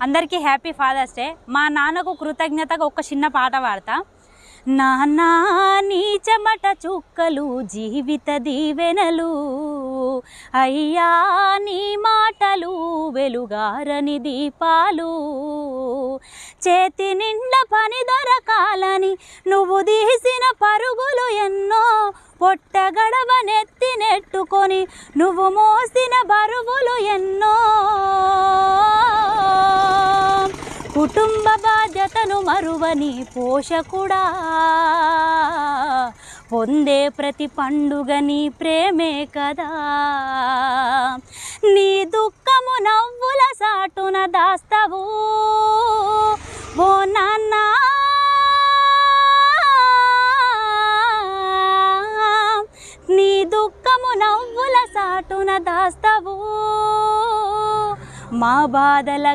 అందరికీ happy fathers day. మా నాన్నకు కృతజ్ఞతగా ఒక చిన్న పాట పాడతా. నాన్నా నీ చెమట చుక్కలు జీవిత దీవెనలు, అయ్యా నీ మాటలు వెలుగారని దీపాలు, చేతి నిండా పని దొరకాలని నువ్వు తీసిన పరుగులు ఎన్నో, పొట్ట గడవ నెత్తి నెట్టుకొని నువ్వు మోసిన బరువులు ఎన్నో, కుటుంబ బాధ్యతను మరువని పోషకుడా, పొందే ప్రతి పండుగ నీ ప్రేమే కదా, నీ దుఃఖము నవ్వుల సాటున దాస్తావు ఓ నాన్న, నీ దుఃఖము నవ్వుల సాటున దాస్తావు, మా బాధల